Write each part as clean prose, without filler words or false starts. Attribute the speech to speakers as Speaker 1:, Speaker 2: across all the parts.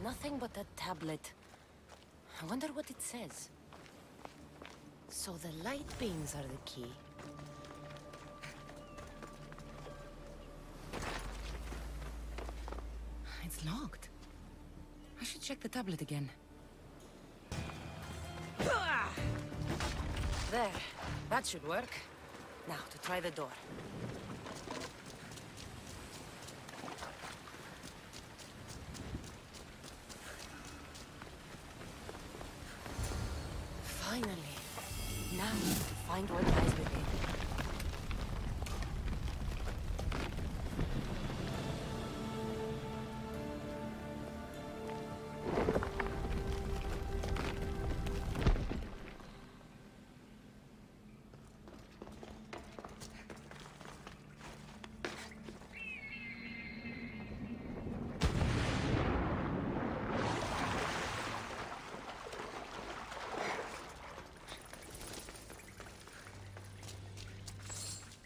Speaker 1: Nothing but that tablet. I wonder what it says. So the light beams are the key. It's locked. I should check the tablet again. There. That should work. Now, to try the door. Finally. Now, to find what lies within.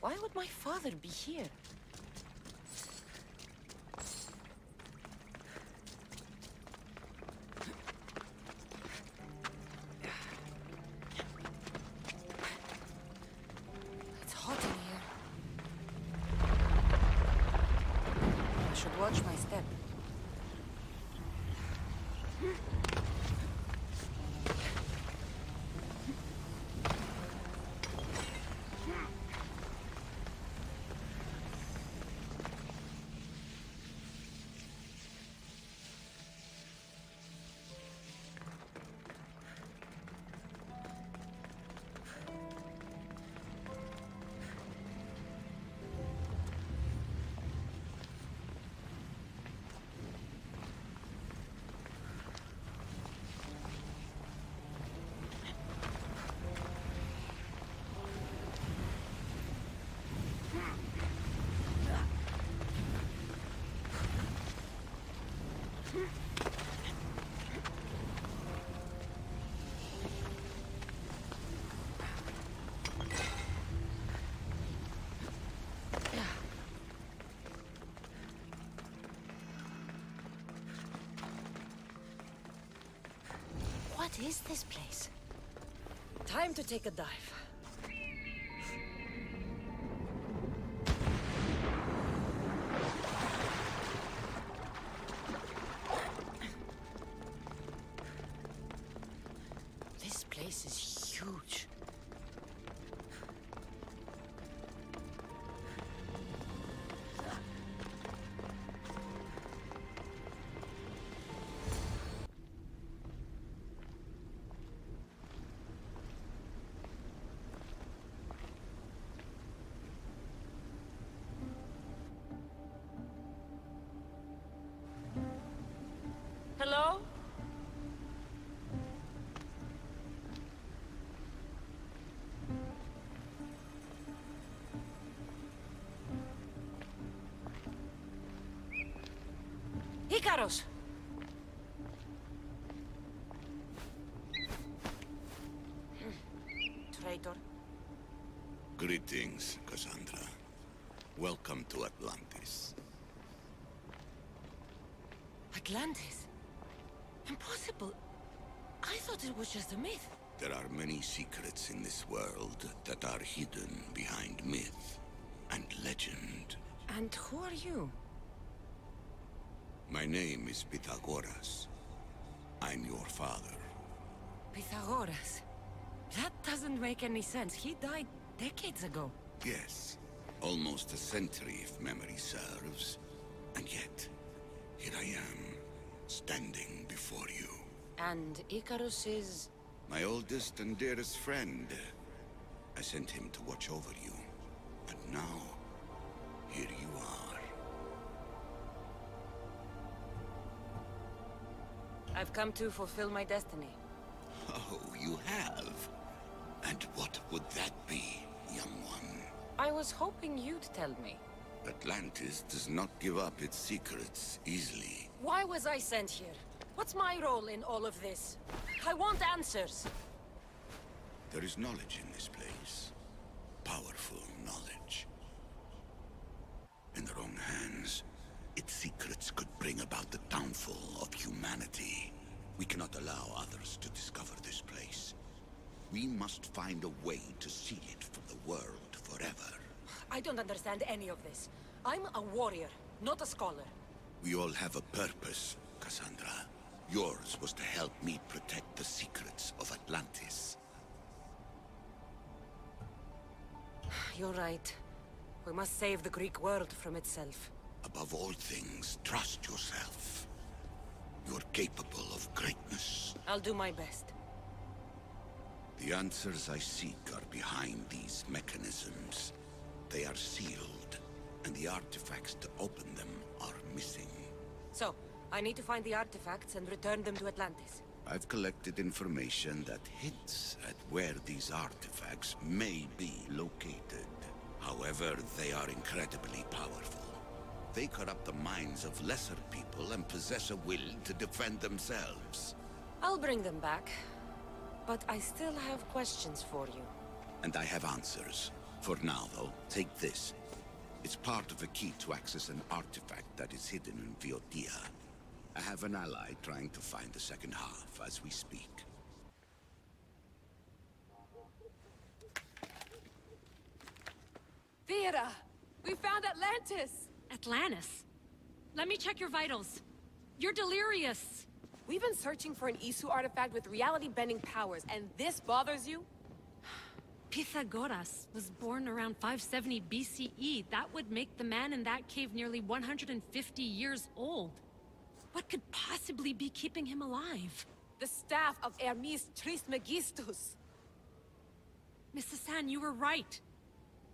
Speaker 1: Why would my father be here? It's hot in here. I should watch my step. What is this place? Time to take a dive. This place is huge. Hello? Ikaros! Traitor.
Speaker 2: Greetings, Cassandra. Welcome to Atlantis.
Speaker 1: Atlantis? Impossible. I thought it was just a myth.
Speaker 2: There are many secrets in this world that are hidden behind myth and legend.
Speaker 1: And who are you?
Speaker 2: My name is Pythagoras. I'm your father.
Speaker 1: Pythagoras? That doesn't make any sense. He died decades ago.
Speaker 2: Yes, almost a century if memory serves. And yet, here I am, standing before you.
Speaker 1: And Icarus is...
Speaker 2: My oldest and dearest friend. I sent him to watch over you. And now, here you are.
Speaker 1: I've come to fulfill my destiny.
Speaker 2: Oh, you have? And what would that be, young one?
Speaker 1: I was hoping you'd tell me.
Speaker 2: Atlantis does not give up its secrets easily.
Speaker 1: Why was I sent here? What's my role in all of this? I want answers.
Speaker 2: There is knowledge in this place. powerful knowledge. In the wrong hands, its secrets could bring about the downfall of humanity. We cannot allow others to discover this place. We must find a way to seal it from the world forever.
Speaker 1: I don't understand any of this. I'm a warrior, not a scholar.
Speaker 2: We all have a purpose, Cassandra. Yours was to help me protect the secrets of Atlantis.
Speaker 1: You're right. We must save the Greek world from itself.
Speaker 2: Above all things, trust yourself. You're capable of greatness.
Speaker 1: I'll do my best.
Speaker 2: The answers I seek are behind these mechanisms. They are sealed, and the artifacts to open them are missing.
Speaker 1: So, I need to find the artifacts and return them to Atlantis.
Speaker 2: I've collected information that hints at where these artifacts may be located. However, they are incredibly powerful. They corrupt the minds of lesser people and possess a will to defend themselves.
Speaker 1: I'll bring them back. But I still have questions for you.
Speaker 2: And I have answers. For now, though, take this. It's part of a key to access an artifact that is hidden in Viotia. I have an ally trying to find the second half as we speak.
Speaker 3: Theata! We found Atlantis!
Speaker 4: Atlantis? Let me check your vitals. You're delirious.
Speaker 3: We've been searching for an Isu artifact with reality-bending powers, and this bothers you?
Speaker 4: Pythagoras was born around 570 BCE. That would make the man in that cave nearly 150 years old. What could possibly be keeping him alive?
Speaker 3: The staff of Hermes Trismegistus.
Speaker 4: Mrs. San, you were right.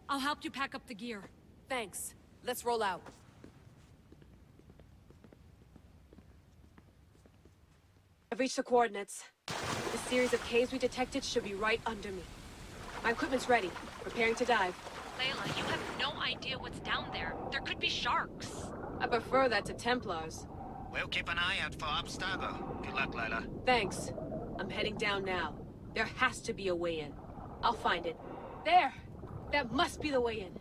Speaker 4: I'll help you pack up the gear.
Speaker 3: Thanks. Let's roll out. I've reached the coordinates. The series of caves we detected should be right under me. My equipment's ready. Preparing to dive.
Speaker 4: Layla, you have no idea what's down there. There could be sharks.
Speaker 3: I prefer that to Templars.
Speaker 5: We'll keep an eye out for Abstergo. Good luck, Layla.
Speaker 3: Thanks. I'm heading down now. There has to be a way in. I'll find it. There! That must be the way in.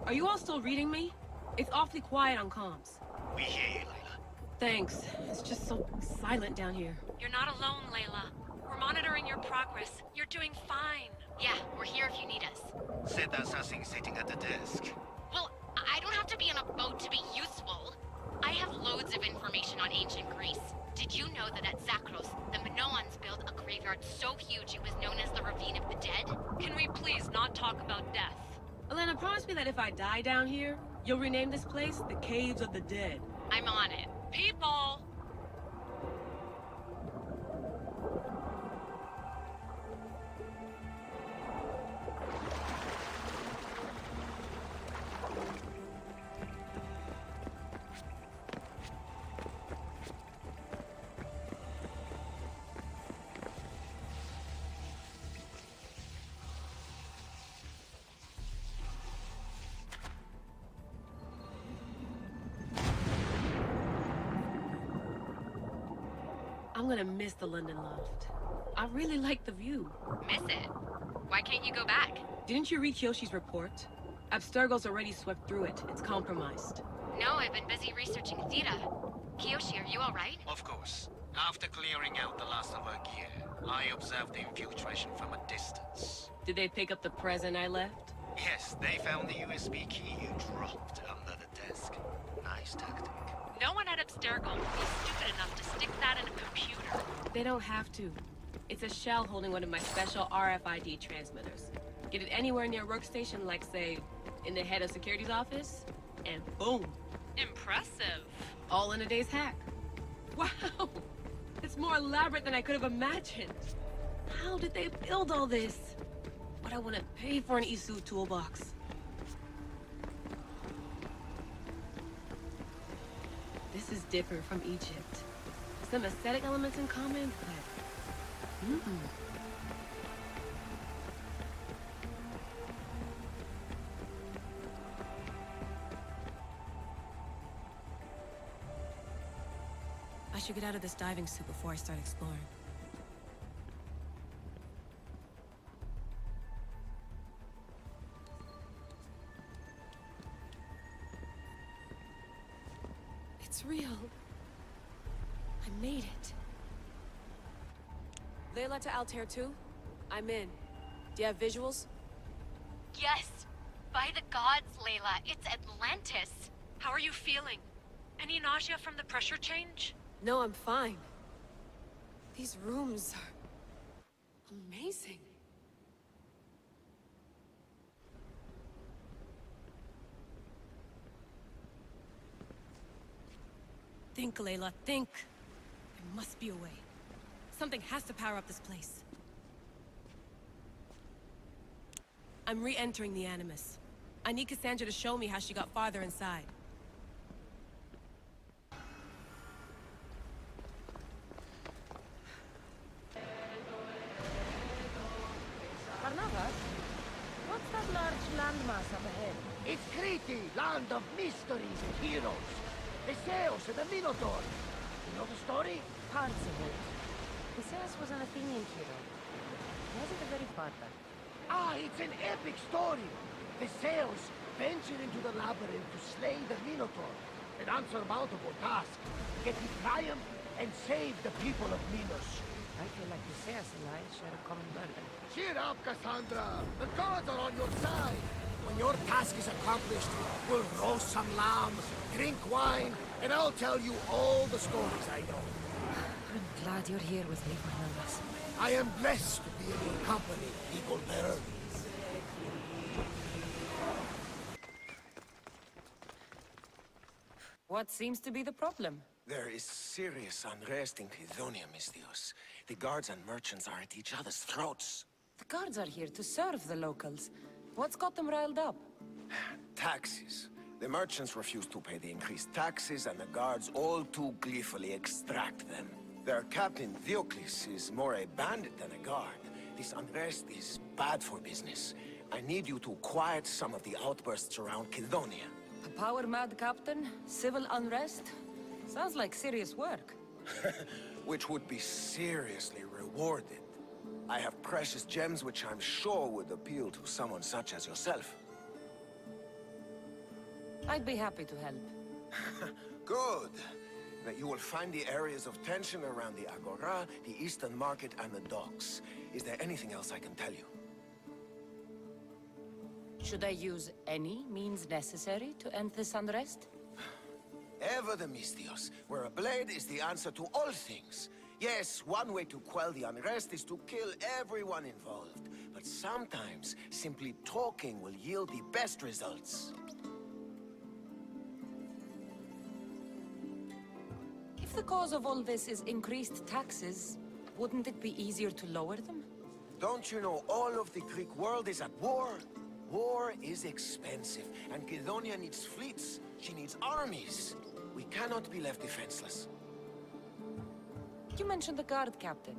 Speaker 3: Are you all still reading me? It's awfully quiet on comms.
Speaker 5: We hear you, Layla.
Speaker 3: Thanks. It's just so silent down here.
Speaker 4: You're not alone, Layla. We're monitoring your progress. You're doing fine.
Speaker 6: Yeah, we're here if you need us.
Speaker 5: Said that assassin sitting at the desk.
Speaker 6: Well, I don't have to be on a boat to be useful. I have loads of information on ancient Greece. Did you know that at Zakros, the Minoans built a graveyard so huge it was known as the Ravine of the Dead?
Speaker 4: Can we please not talk about death?
Speaker 3: Elena, promise me that if I die down here, you'll rename this place the Caves of the Dead.
Speaker 6: I'm on it.
Speaker 4: People!
Speaker 3: I'm gonna miss the London loft. I really like the view.
Speaker 6: Miss it? Why can't you go back?
Speaker 3: Didn't you read Kyoshi's report? Abstergo's already swept through it. It's compromised.
Speaker 6: No, I've been busy researching Theta. Kiyoshi, are you alright?
Speaker 5: Of course. After clearing out the last of our gear, I observed the infiltration from a distance.
Speaker 3: Did they pick up the present I left?
Speaker 5: Yes, they found the USB key you dropped under the desk. Nice tactic.
Speaker 4: No one at Abstergo would be stupid enough to stick that in a computer.
Speaker 3: They don't have to. It's a shell holding one of my special RFID transmitters. Get it anywhere near a workstation, like, say, in the head of security's office, and boom.
Speaker 4: Impressive.
Speaker 3: All in a day's hack. Wow! It's more elaborate than I could have imagined. How did they build all this? What I want to pay for an Isu toolbox. This is different from Egypt. Some aesthetic elements in common, but... I should get get out of this diving suit before I start exploring. It's real. I made it. Layla to Altair 2? I'm in. Do you have visuals?
Speaker 6: Yes. By the gods, Layla, it's Atlantis.
Speaker 4: How are you feeling? Any nausea from the pressure change?
Speaker 3: No, I'm fine. These rooms are amazing. Think, Layla, think. There must be a way. Something has to power up this place. I'm re-entering the Animus. I need Cassandra to show me how she got farther inside.
Speaker 1: Barnabas, what's that large landmass up ahead?
Speaker 7: It's Crete, land of mysteries and heroes. Theseus and the Minotaur. You know the story?
Speaker 1: Parts of it. Theseus was an Athenian hero. He wasn't a very Sparta.
Speaker 7: Ah, it's an epic story. Theseus ventured into the labyrinth to slay the Minotaur. An unsurmountable task. Yet he triumphed and saved the people of Minos.
Speaker 1: I feel like Theseus and I share a common burden.
Speaker 7: Cheer up, Cassandra. The gods are on your side. When your task is accomplished, we'll roast some lamb, drink wine, and I'll tell you all the stories I know.
Speaker 1: I'm glad you're here with me, Barnabas.
Speaker 7: I am blessed to be in your company, Eagle Bearer.
Speaker 1: What seems to be the problem?
Speaker 8: There is serious unrest in Kydonia, Misthios. The guards and merchants are at each other's throats.
Speaker 1: The guards are here to serve the locals. What's got them riled up?
Speaker 8: Taxes. The merchants refuse to pay the increased taxes, and the guards all too gleefully extract them. Their captain, Theocles, is more a bandit than a guard. This unrest is bad for business. I need you to quiet some of the outbursts around Kydonia.
Speaker 1: A power-mad captain? Civil unrest? Sounds like serious work.
Speaker 8: Which would be seriously rewarded. I have precious gems which I'm sure would appeal to someone such as yourself.
Speaker 1: I'd be happy to help.
Speaker 8: Good. Now you will find the areas of tension around the Agora, the Eastern Market, and the docks. Is there anything else I can tell you?
Speaker 1: Should I use any means necessary to end this unrest?
Speaker 8: Ever the Misthios, where a blade is the answer to all things. Yes, one way to quell the unrest is to kill everyone involved. But sometimes, simply talking will yield the best results.
Speaker 1: If the cause of all this is increased taxes, wouldn't it be easier to lower them?
Speaker 8: Don't you know all of the Greek world is at war? War is expensive, and Kydonia needs fleets. She needs armies. We cannot be left defenseless.
Speaker 1: You mentioned the guard captain,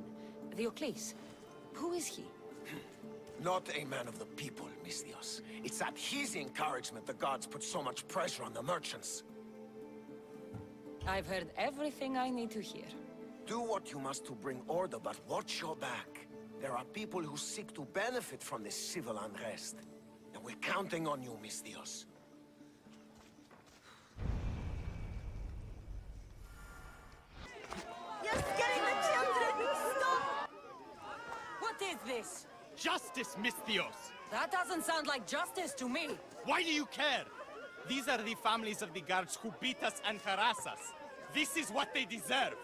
Speaker 1: Theocles. Who is he?
Speaker 8: Not a man of the people, Misthios. It's at his encouragement the gods put so much pressure on the merchants.
Speaker 1: I've heard everything I need to hear.
Speaker 8: Do what you must to bring order, but watch your back. There are people who seek to benefit from this civil unrest. And we're counting on you, Misthios.
Speaker 1: You're scaring the children! Stop! What is this?
Speaker 9: Justice, Misthios!
Speaker 1: That doesn't sound like justice to me.
Speaker 9: Why do you care? These are the families of the guards who beat us and harass us. This is what they deserve.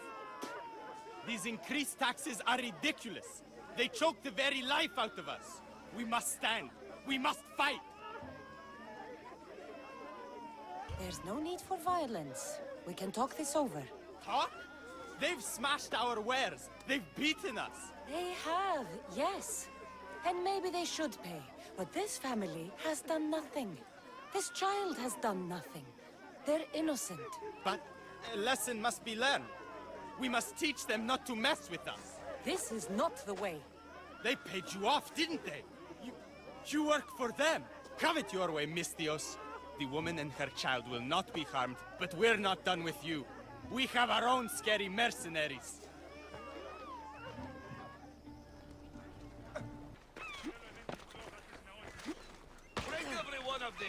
Speaker 9: These increased taxes are ridiculous. They choke the very life out of us. We must stand. We must fight.
Speaker 1: There's no need for violence. We can talk this over.
Speaker 9: Talk? They've smashed our wares. They've beaten us.
Speaker 1: They have, yes. And maybe they should pay. But this family has done nothing. This child has done nothing. They're innocent.
Speaker 9: But a lesson must be learned. We must teach them not to mess with us.
Speaker 1: This is not the way.
Speaker 9: They paid you off, didn't they? You work for them. Have it your way, Misthios. The woman and her child will not be harmed, but we're not done with you. We have our own scary mercenaries.
Speaker 7: Break every one of these.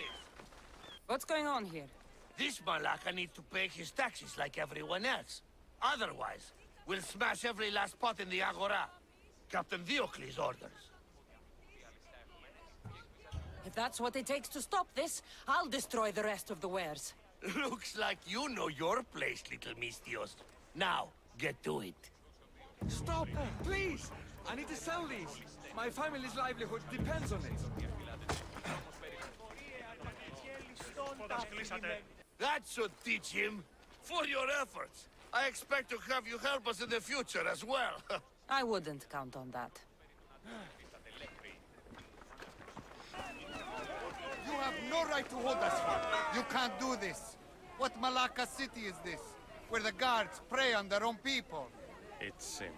Speaker 1: What's going on here?
Speaker 7: This Malaka needs to pay his taxes like everyone else. Otherwise, we'll smash every last pot in the Agora. Captain Diocles' orders.
Speaker 1: If that's what it takes to stop this, I'll destroy the rest of the wares.
Speaker 7: Looks like you know your place, little Mistios. Now, get to it.
Speaker 10: Stop! Please! I need to sell these. My family's livelihood depends on it.
Speaker 7: That should teach him. For your efforts. I expect to have you help us in the future as well.
Speaker 1: I wouldn't count on that.
Speaker 11: You have no right to hold us here. You can't do this. What Malacca city is this? Where the guards prey on their own people?
Speaker 12: It's simple.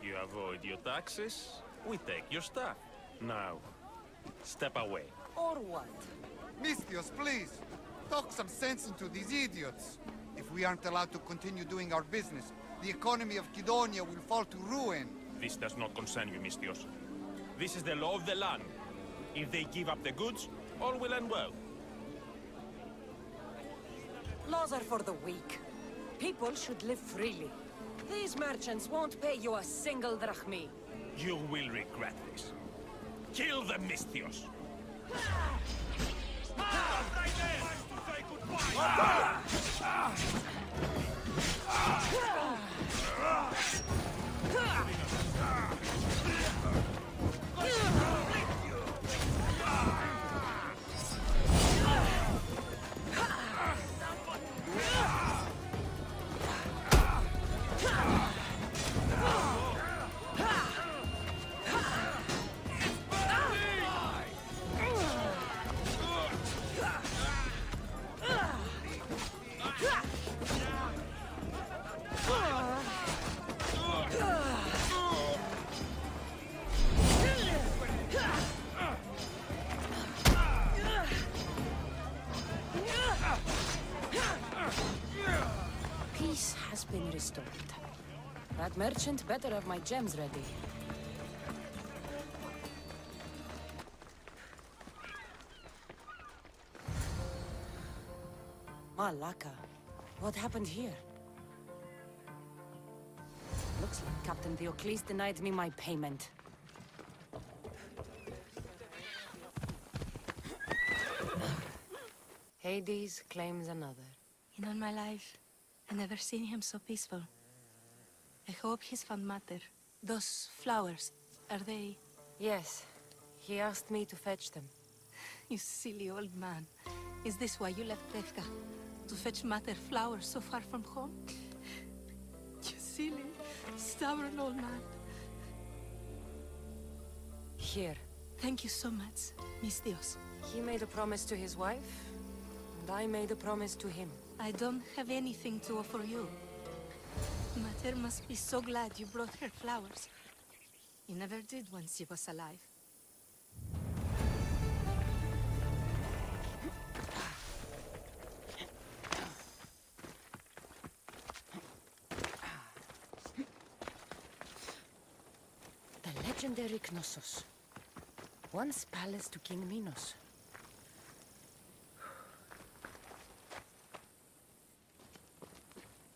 Speaker 12: You avoid your taxes, we take your stuff. Now, step away.
Speaker 1: Or what?
Speaker 11: Mistios, please. Talk some sense into these idiots. If we aren't allowed to continue doing our business, the economy of Kidonia will fall to ruin.
Speaker 12: This does not concern you, Mistios. This is the law of the land. If they give up the goods, all will end well.
Speaker 1: Laws are for the weak. People should live freely. These merchants won't pay you a single drachmi.
Speaker 12: You will regret this. Kill them, Mistios!
Speaker 1: Peace has been restored. That merchant better have my gems ready. Malaka, what happened here? Looks like Captain Diocles denied me my payment. Hades claims another.
Speaker 13: In all my life, I've never seen him so peaceful. I hope he's found matter. Those flowers, are they...
Speaker 1: Yes. He asked me to fetch them.
Speaker 13: You silly old man. Is this why you left Tefka? To fetch matter flowers so far from home? You silly, stubborn old man.
Speaker 1: Here.
Speaker 13: Thank you so much, Mistios.
Speaker 1: He made a promise to his wife, and I made a promise to him.
Speaker 13: I don't have anything to offer you. Mater must be so glad you brought her flowers. You never did when she was alive.
Speaker 1: The legendary Knossos. Once palace to King Minos.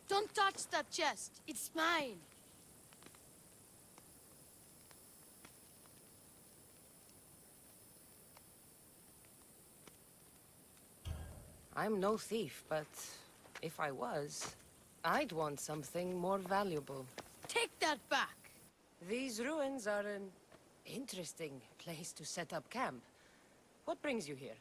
Speaker 14: Don't touch that chest. It's mine.
Speaker 1: I'm no thief, but if I was, I'd want something more valuable.
Speaker 14: Take that back!
Speaker 1: These ruins are an interesting place to set up camp. What brings you here?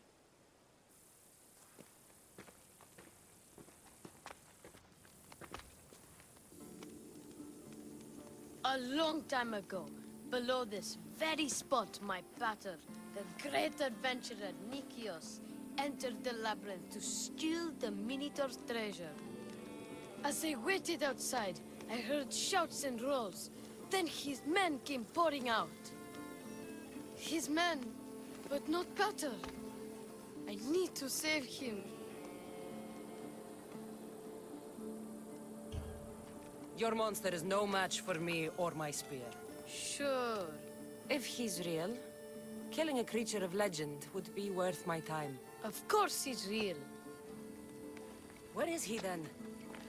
Speaker 14: A long time ago, below this very spot, my pater, the great adventurer Nikios, entered the labyrinth to steal the Minotaur's treasure. As I waited outside, I heard shouts and roars. Then his men came pouring out. His men, but not pater. I need to save him.
Speaker 1: Your monster is no match for me or my spear.
Speaker 14: Sure.
Speaker 1: If he's real, killing a creature of legend would be worth my time.
Speaker 14: Of course he's real.
Speaker 1: Where is he then?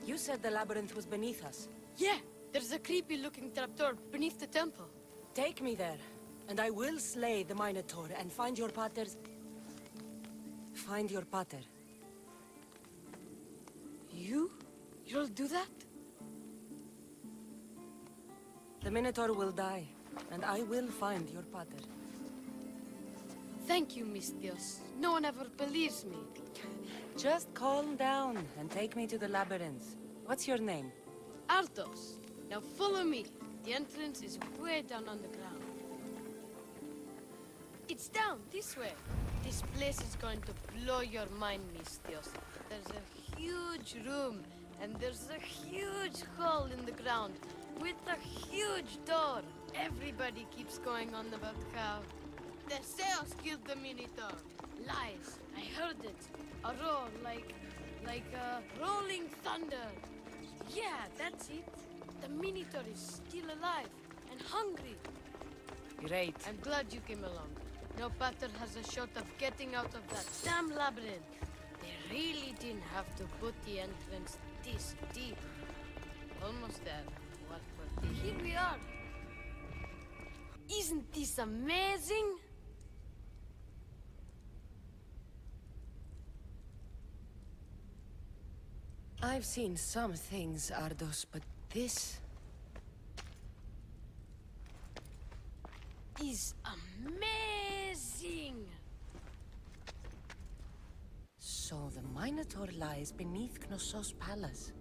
Speaker 1: You said the labyrinth was beneath us.
Speaker 14: Yeah, there's a creepy-looking trapdoor beneath the temple.
Speaker 1: Take me there, and I will slay the Minotaur and find your pater's... Find your pater.
Speaker 14: You'll do that?
Speaker 1: The Minotaur will die, and I will find your pater.
Speaker 14: Thank you, Mistios. No one ever believes me.
Speaker 1: Just calm down and take me to the labyrinth. What's your name?
Speaker 14: Artos. Now follow me. The entrance is way down on the ground. It's down, this way. This place is going to blow your mind, Mistios. There's a huge room, and there's a huge hole in the ground, with a huge door. Everybody keeps going on about how the Zeus killed the Minotaur. Lies. I heard it. A roar like rolling thunder. Yeah, that's it. The Minotaur is still alive and hungry.
Speaker 1: Great.
Speaker 14: I'm glad you came along. No pater has a shot of getting out of that damn labyrinth. They really didn't have to put the entrance this deep. Almost there. What for the... Here we are. Isn't this amazing?
Speaker 1: I've seen some things, Ardos, but this...
Speaker 14: is amazing!
Speaker 1: So the Minotaur lies beneath Knossos' palace.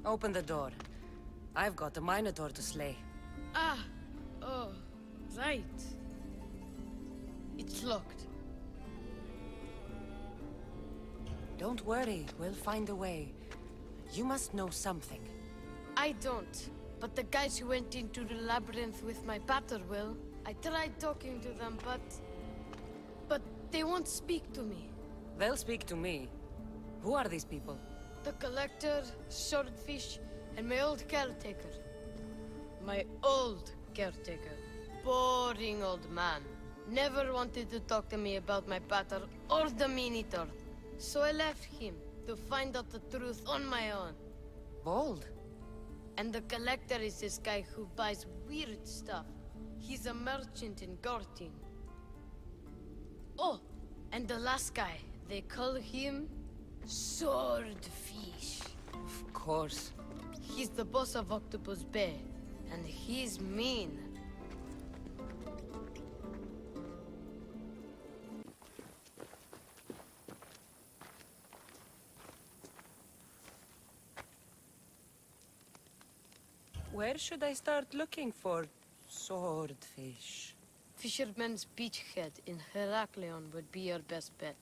Speaker 1: Open the door. I've got a Minotaur to slay.
Speaker 14: Oh, right. It's locked.
Speaker 1: Don't worry, we'll find a way. You must know something.
Speaker 14: I don't, but the guys who went into the labyrinth with my pater will. I tried talking to them, but they won't speak to me.
Speaker 1: They'll speak to me. Who are these people?
Speaker 14: The Collector, Swordfish, and my old caretaker. My old caretaker. Boring old man. Never wanted to talk to me about my pater or the Minotaur. So I left him to find out the truth on my own.
Speaker 1: Bold.
Speaker 14: And the Collector is this guy who buys weird stuff. He's a merchant in Gortin. Oh, and the last guy, they call him Swordfish.
Speaker 1: Of course.
Speaker 14: He's the boss of Octopus Bay, and he's mean.
Speaker 1: Where should I start looking for Swordfish?
Speaker 14: Fisherman's Beachhead in Heraklion would be your best bet.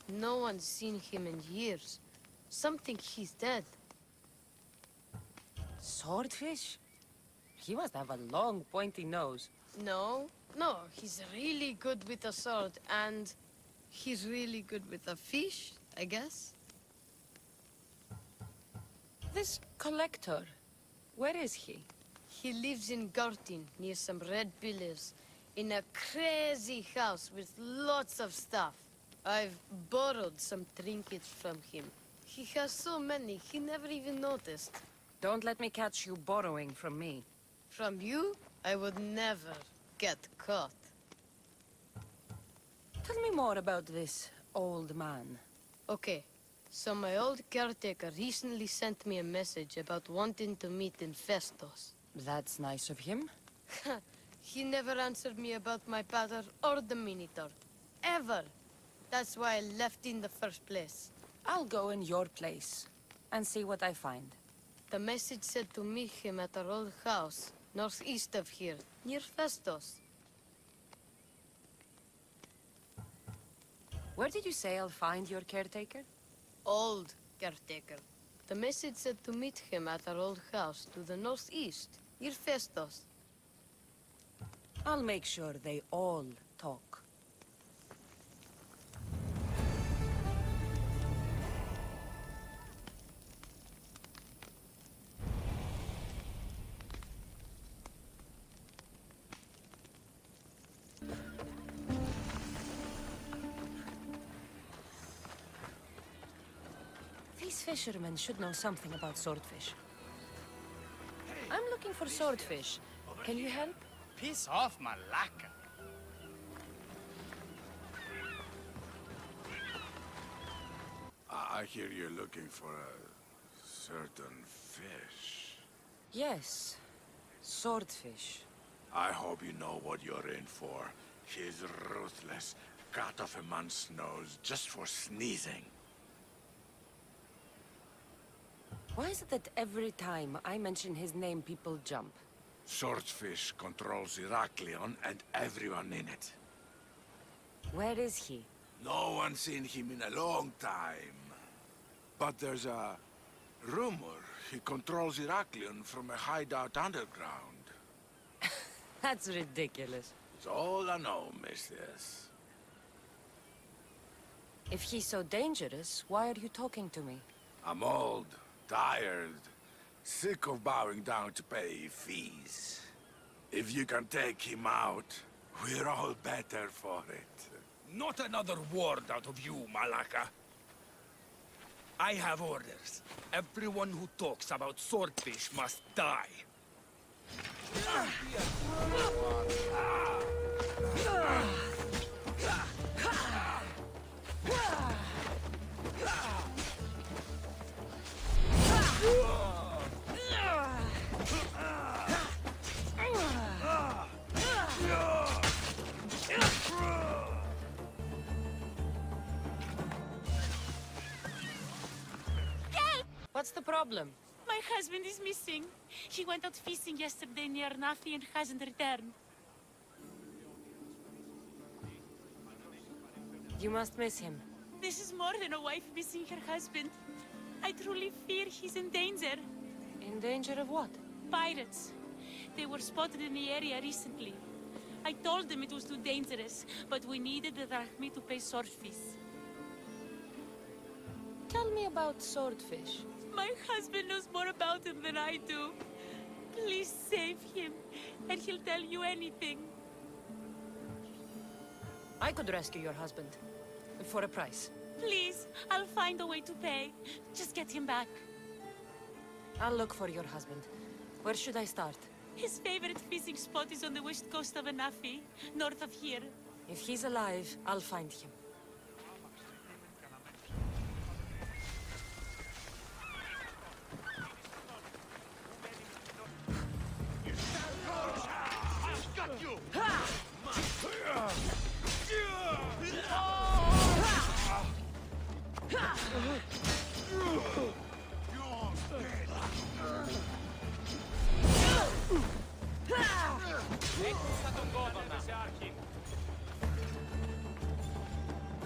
Speaker 14: No one's seen him in years. Some think he's dead.
Speaker 1: Swordfish? He must have a long, pointy nose.
Speaker 14: No, he's really good with a sword, and he's really good with a fish, I guess.
Speaker 1: This Collector, where is he?
Speaker 14: He lives in Gortin, near some red pillars, in a crazy house with lots of stuff. I've borrowed some trinkets from him. He has so many, he never even noticed.
Speaker 1: Don't let me catch you borrowing from me.
Speaker 14: From you, I would never get caught.
Speaker 1: Tell me more about this old man.
Speaker 14: Okay, so my old caretaker recently sent me a message about wanting to meet in Festos.
Speaker 1: That's nice of him.
Speaker 14: He never answered me about my pater or the Minotaur. Ever. That's why I left in the first place.
Speaker 1: I'll go in your place and see what I find.
Speaker 14: The message said to meet him at our old house, northeast of here, near Festos.
Speaker 1: Where did you say I'll find your caretaker?
Speaker 14: Old caretaker. The message said to meet him at our old house to the northeast, near Festos.
Speaker 1: I'll make sure they all talk. fishermen should know something about swordfish. I'm looking for swordfish. Can you help?
Speaker 9: Piss off, Malaka.
Speaker 2: I hear you're looking for a certain fish.
Speaker 1: Yes. Swordfish.
Speaker 2: I hope you know what you're in for. He's ruthless. Cut off a man's nose just for sneezing.
Speaker 1: Why is it that every time I mention his name, people jump?
Speaker 2: Swordfish controls Heraklion and everyone in it.
Speaker 1: Where is he?
Speaker 2: No one's seen him in a long time. But there's a rumor he controls Heraklion from a hideout underground.
Speaker 1: That's ridiculous.
Speaker 2: It's all I know, mistress.
Speaker 1: If he's so dangerous, why are you talking to me?
Speaker 2: I'm old, tired, sick of bowing down to pay fees. If you can take him out, we're all better for it.
Speaker 10: Not another word out of you, Malaka. I have orders. Everyone who talks about swordfish must die.
Speaker 1: What's the problem?
Speaker 15: My husband is missing. He went out fishing yesterday near Nafi and hasn't returned.
Speaker 1: You must miss him.
Speaker 15: This is more than a wife missing her husband. I truly fear he's in danger.
Speaker 1: In danger of what?
Speaker 15: Pirates. They were spotted in the area recently. I told them it was too dangerous, but we needed the drachmi to pay swordfish.
Speaker 1: Tell me about swordfish.
Speaker 15: My husband knows more about him than I do. Please save him, and he'll tell you anything.
Speaker 1: I could rescue your husband. For a price.
Speaker 15: Please, I'll find a way to pay. Just get him back.
Speaker 1: I'll look for your husband. Where should I start?
Speaker 15: His favorite fishing spot is on the west coast of Anafi, north of here.
Speaker 1: If he's alive, I'll find him.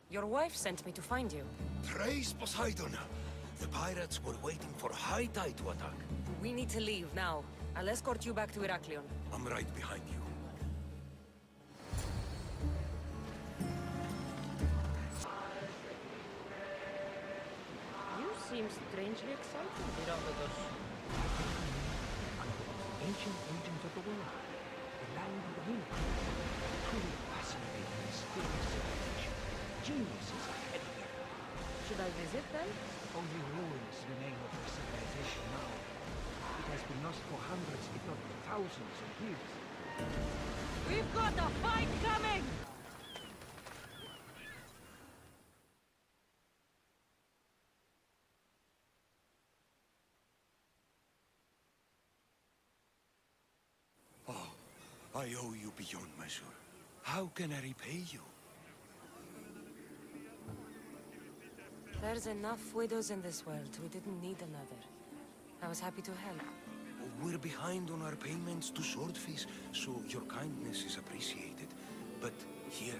Speaker 1: Your wife sent me to find you.
Speaker 8: Praise Poseidon! The pirates were waiting for high tide to attack.
Speaker 1: We need to leave now. I'll escort you back to Heraklion.
Speaker 8: I'm right behind you.
Speaker 1: You seem strangely excited, Herodotus.
Speaker 7: Ancient regions of the world. The land of the moon. Truly fascinating and mysterious civilization. Geniuses ahead of them.
Speaker 1: Should I visit them?
Speaker 7: Only ruins remain of their civilization now. It has been lost for hundreds, if not thousands of years.
Speaker 1: We've got a fight coming!
Speaker 8: I owe you beyond measure. How can I repay you?
Speaker 1: There's enough widows in this world. We didn't need another. I was happy to help.
Speaker 8: We're behind on our payments to Swordfish, so your kindness is appreciated. But here,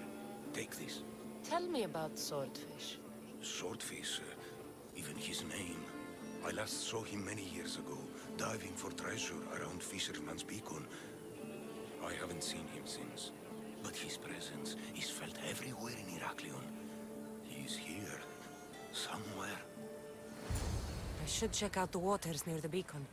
Speaker 8: take this.
Speaker 1: Tell me about Swordfish.
Speaker 8: Swordfish, even his name. I last saw him many years ago, diving for treasure around Fisherman's Beacon. I haven't seen him since, but his presence is felt everywhere in Heraklion. He's here, somewhere.
Speaker 1: I should check out the waters near the beacon.